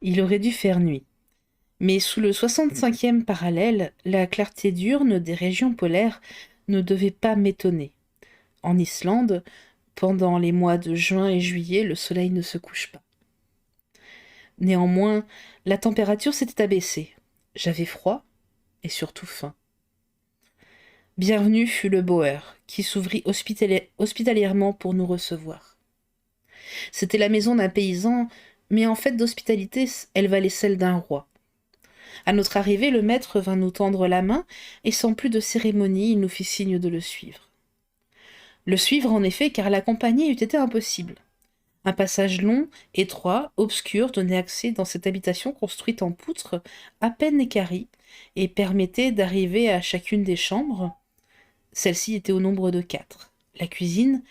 Il aurait dû faire nuit. Mais sous le 65e parallèle, la clarté diurne des régions polaires ne devait pas m'étonner. En Islande, pendant les mois de juin et juillet, le soleil ne se couche pas. Néanmoins, la température s'était abaissée. J'avais froid et surtout faim. Bienvenue fut le Boer, qui s'ouvrit hospitalièrement pour nous recevoir. C'était la maison d'un paysan, mais en fait d'hospitalité, elle valait celle d'un roi. À notre arrivée, le maître vint nous tendre la main, et sans plus de cérémonie, il nous fit signe de le suivre. Le suivre, en effet, car l'accompagner eût été impossible. Un passage long, étroit, obscur donnait accès dans cette habitation construite en poutres, à peine équarrie, et permettait d'arriver à chacune des chambres. Celle-ci était au nombre de 4. La cuisine,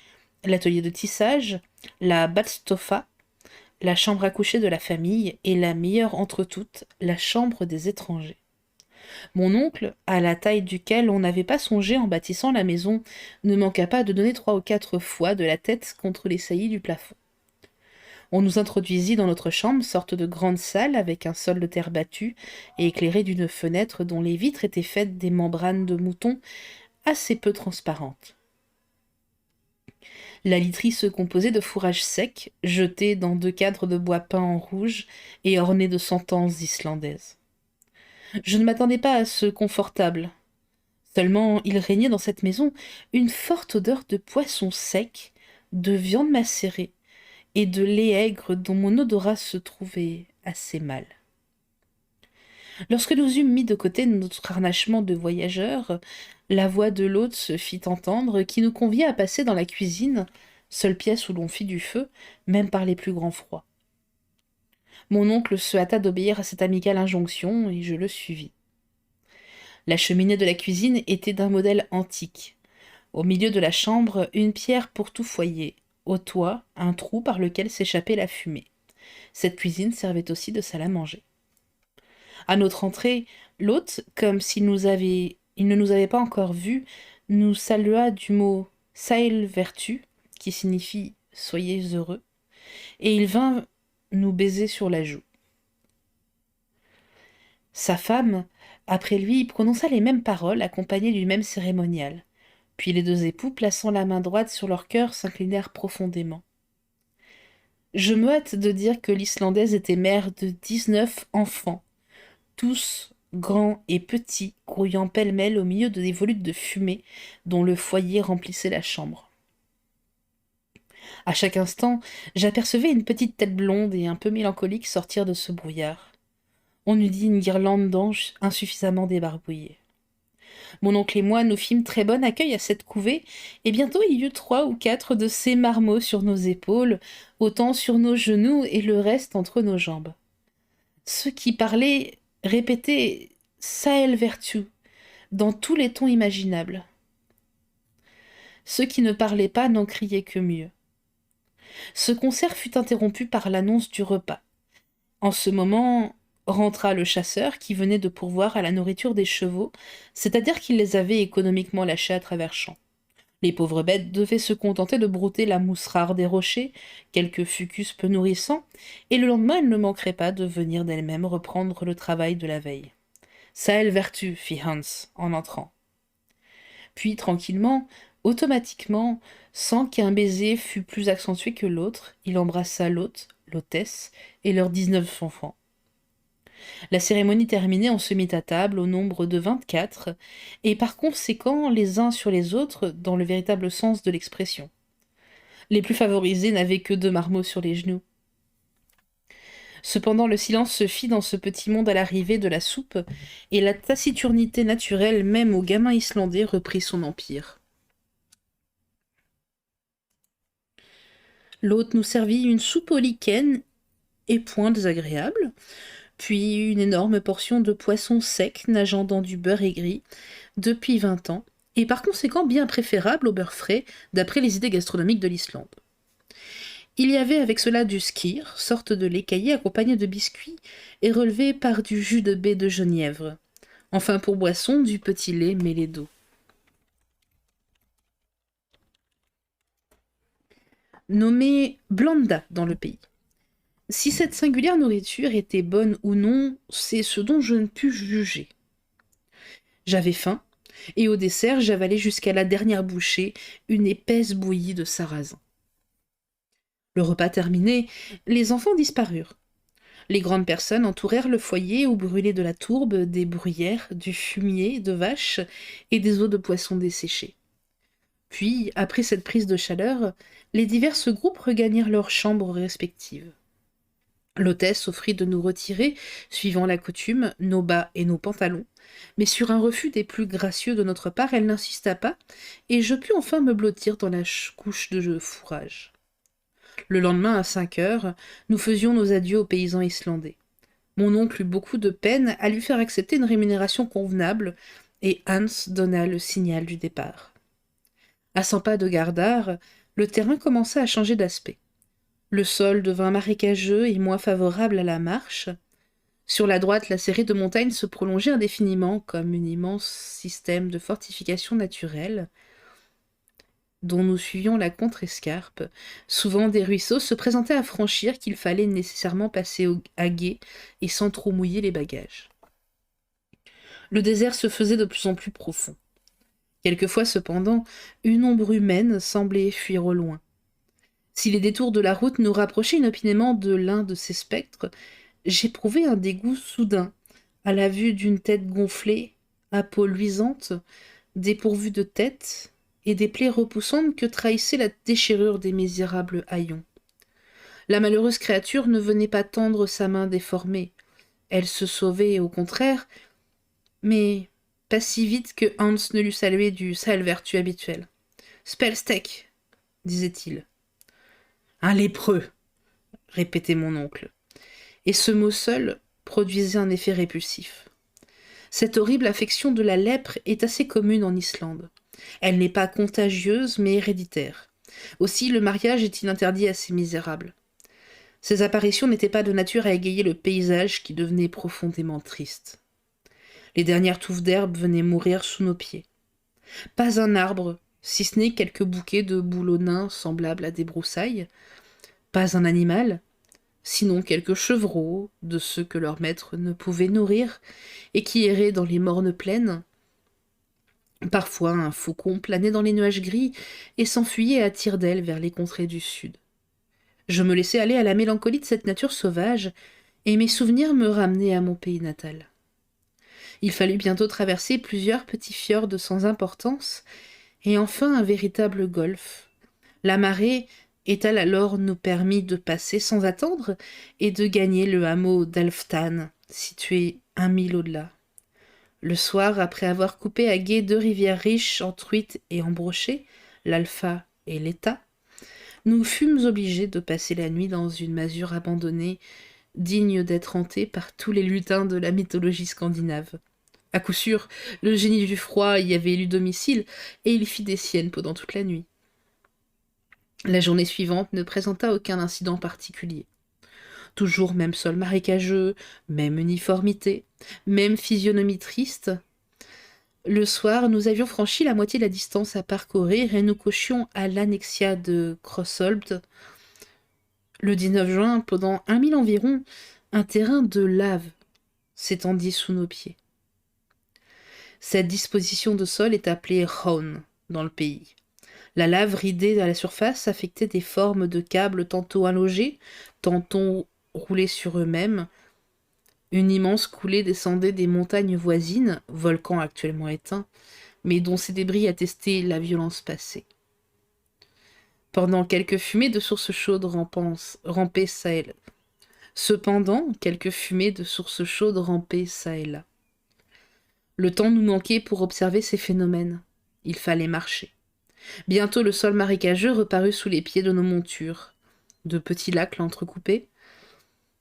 l'atelier de tissage, la badstofa, la chambre à coucher de la famille, et la meilleure entre toutes, la chambre des étrangers. Mon oncle, à la taille duquel on n'avait pas songé en bâtissant la maison, ne manqua pas de donner 3 ou 4 fois de la tête contre les saillies du plafond. On nous introduisit dans notre chambre, sorte de grande salle avec un sol de terre battue et éclairée d'une fenêtre dont les vitres étaient faites des membranes de mouton assez peu transparentes. La literie se composait de fourrages secs, jetés dans 2 cadres de bois peint en rouge et ornés de sentences islandaises. Je ne m'attendais pas à ce confortable. Seulement, il régnait dans cette maison une forte odeur de poisson sec, de viande macérée et de lait aigre dont mon odorat se trouvait assez mal. Lorsque nous eûmes mis de côté notre harnachement de voyageurs, la voix de l'hôte se fit entendre qui nous convia à passer dans la cuisine, seule pièce où l'on fit du feu, même par les plus grands froids. Mon oncle se hâta d'obéir à cette amicale injonction, et je le suivis. La cheminée de la cuisine était d'un modèle antique. Au milieu de la chambre, une pierre pour tout foyer. Au toit, un trou par lequel s'échappait la fumée. Cette cuisine servait aussi de salle à manger. À notre entrée, l'hôte, comme il ne nous avait pas encore vus, nous salua du mot Sail vertu, qui signifie soyez heureux, et il vint nous baiser sur la joue. Sa femme, après lui, prononça les mêmes paroles, accompagnées du même cérémonial. Puis les 2 époux, plaçant la main droite sur leur cœur, s'inclinèrent profondément. Je me hâte de dire que l'Islandaise était mère de 19 enfants, tous grands et petits, grouillant pêle-mêle au milieu des volutes de fumée dont le foyer remplissait la chambre. À chaque instant, j'apercevais une petite tête blonde et un peu mélancolique sortir de ce brouillard. On eût dit une guirlande d'anges insuffisamment débarbouillée. Mon oncle et moi nous fîmes très bon accueil à cette couvée, et bientôt il y eut 3 ou 4 de ces marmots sur nos épaules, autant sur nos genoux et le reste entre nos jambes. Ceux qui parlaient répétaient Sael vertu dans tous les tons imaginables. Ceux qui ne parlaient pas n'en criaient que mieux. Ce concert fut interrompu par l'annonce du repas. En ce moment rentra le chasseur qui venait de pourvoir à la nourriture des chevaux, c'est-à-dire qu'il les avait économiquement lâchés à travers champs. Les pauvres bêtes devaient se contenter de brouter la mousse rare des rochers, quelques fucus peu nourrissants, et le lendemain elles ne manqueraient pas de venir d'elles-mêmes reprendre le travail de la veille. Sael vertu, fit Hans en entrant. Puis, tranquillement, automatiquement, sans qu'un baiser fût plus accentué que l'autre, il embrassa l'hôte, l'hôtesse et leurs 19 enfants. La cérémonie terminée, on se mit à table au nombre de 24, et par conséquent les uns sur les autres dans le véritable sens de l'expression. Les plus favorisés n'avaient que 2 marmots sur les genoux. Cependant le silence se fit dans ce petit monde à l'arrivée de la soupe, et la taciturnité naturelle même aux gamins islandais reprit son empire. L'hôte nous servit une soupe au lichen, et point désagréable, puis une énorme portion de poisson sec nageant dans du beurre aigri, depuis 20 ans, et par conséquent bien préférable au beurre frais, d'après les idées gastronomiques de l'Islande. Il y avait avec cela du skyr, sorte de lait caillé accompagné de biscuits, et relevé par du jus de baie de genièvre. Enfin pour boisson, du petit lait mêlé d'eau. Nommée Blanda dans le pays. Si cette singulière nourriture était bonne ou non, c'est ce dont je ne pus juger. J'avais faim, et au dessert j'avalai jusqu'à la dernière bouchée une épaisse bouillie de sarrasin. Le repas terminé, les enfants disparurent. Les grandes personnes entourèrent le foyer où brûlaient de la tourbe, des bruyères, du fumier de vache et des os de poisson desséchés. Puis, après cette prise de chaleur, les divers groupes regagnèrent leurs chambres respectives. L'hôtesse offrit de nous retirer, suivant la coutume, nos bas et nos pantalons, mais sur un refus des plus gracieux de notre part, elle n'insista pas, et je pus enfin me blottir dans la couche de fourrage. Le lendemain, à 5 heures, nous faisions nos adieux aux paysans islandais. Mon oncle eut beaucoup de peine à lui faire accepter une rémunération convenable, et Hans donna le signal du départ. À 100 pas de Gardar, le terrain commença à changer d'aspect. Le sol devint marécageux et moins favorable à la marche. Sur la droite, la série de montagnes se prolongeait indéfiniment comme un immense système de fortifications naturelles dont nous suivions la contrescarpe. Souvent, des ruisseaux se présentaient à franchir qu'il fallait nécessairement passer à gué et sans trop mouiller les bagages. Le désert se faisait de plus en plus profond. Quelquefois, cependant, une ombre humaine semblait fuir au loin. Si les détours de la route nous rapprochaient inopinément de l'un de ces spectres, j'éprouvais un dégoût soudain à la vue d'une tête gonflée, à peau luisante, dépourvue de tête, et des plaies repoussantes que trahissait la déchirure des misérables haillons. La malheureuse créature ne venait pas tendre sa main déformée. Elle se sauvait, au contraire, mais pas si vite que Hans ne l'eût salué du saelvertu habituel. Spellsteak, disait-il. Un lépreux, répétait mon oncle. Et ce mot seul produisait un effet répulsif. Cette horrible affection de la lèpre est assez commune en Islande. Elle n'est pas contagieuse, mais héréditaire. Aussi, le mariage est-il interdit à ces misérables. Ces apparitions n'étaient pas de nature à égayer le paysage qui devenait profondément triste. Les dernières touffes d'herbe venaient mourir sous nos pieds. Pas un arbre, si ce n'est quelques bouquets de bouleaux nains semblables à des broussailles. Pas un animal, sinon quelques chevreaux, de ceux que leur maître ne pouvait nourrir, et qui erraient dans les mornes plaines. Parfois, un faucon planait dans les nuages gris et s'enfuyait à tire-d'aile vers les contrées du sud. Je me laissais aller à la mélancolie de cette nature sauvage, et mes souvenirs me ramenaient à mon pays natal. Il fallut bientôt traverser plusieurs petits fjords sans importance, et enfin un véritable golfe. La marée est-elle alors nous permis de passer sans attendre et de gagner le hameau d'Alftan, situé 1 mille au-delà. Le soir, après avoir coupé à gué 2 rivières riches en truites et en brochets, l'Alpha et l'État, nous fûmes obligés de passer la nuit dans une masure abandonnée, digne d'être hantée par tous les lutins de la mythologie scandinave. À coup sûr, le génie du froid y avait élu domicile, et il fit des siennes pendant toute la nuit. La journée suivante ne présenta aucun incident particulier. Toujours même sol marécageux, même uniformité, même physionomie triste. Le soir, nous avions franchi la moitié de la distance à parcourir et nous couchions à l'annexia de Krossolbt. Le 19 juin, pendant 1 mille environ, un terrain de lave s'étendit sous nos pieds. Cette disposition de sol est appelée Rhône dans le pays. La lave ridée à la surface affectait des formes de câbles tantôt allongés, tantôt roulés sur eux-mêmes. Une immense coulée descendait des montagnes voisines, volcans actuellement éteints, mais dont ces débris attestaient la violence passée. Pendant quelques fumées de sources chaudes rampaient çà et là. Cependant, quelques fumées de sources chaudes rampaient çà et là. Le temps nous manquait pour observer ces phénomènes. Il fallait marcher. Bientôt le sol marécageux reparut sous les pieds de nos montures. De petits lacs l'entrecoupaient.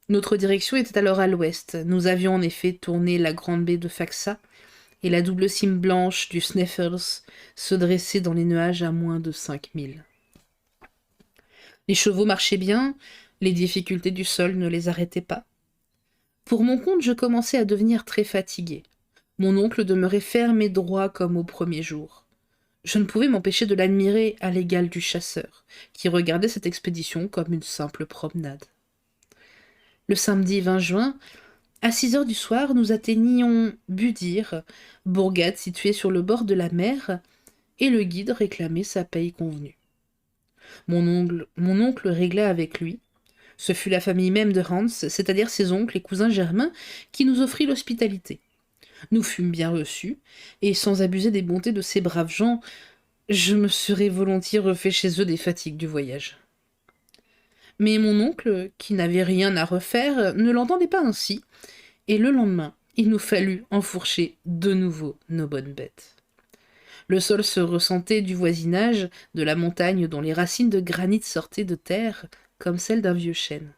Notre direction était alors à l'ouest. Nous avions en effet tourné la grande baie de Faxa, et la double cime blanche du Sneffels se dressait dans les nuages à moins de 5 milles. Les chevaux marchaient bien, les difficultés du sol ne les arrêtaient pas. Pour mon compte, je commençais à devenir très fatigué. Mon oncle demeurait ferme et droit comme au premier jour. Je ne pouvais m'empêcher de l'admirer à l'égal du chasseur, qui regardait cette expédition comme une simple promenade. Le samedi 20 juin, à 6 heures du soir, nous atteignions Budir, bourgade située sur le bord de la mer, et le guide réclamait sa paye convenue. Mon oncle régla avec lui. Ce fut la famille même de Hans, c'est-à-dire ses oncles et cousins germains, qui nous offrit l'hospitalité. Nous fûmes bien reçus, et sans abuser des bontés de ces braves gens, je me serais volontiers refait chez eux des fatigues du voyage. Mais mon oncle, qui n'avait rien à refaire, ne l'entendait pas ainsi, et le lendemain, il nous fallut enfourcher de nouveau nos bonnes bêtes. Le sol se ressentait du voisinage de la montagne dont les racines de granit sortaient de terre comme celles d'un vieux chêne.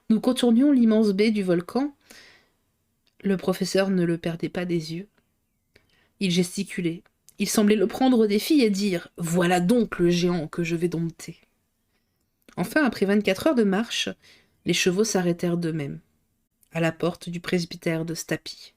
Nous contournions l'immense baie du volcan. Le professeur ne le perdait pas des yeux. Il gesticulait. Il semblait le prendre au défi et dire « Voilà donc le géant que je vais dompter !» Enfin, après 24 heures de marche, les chevaux s'arrêtèrent d'eux-mêmes, à la porte du presbytère de Stapi.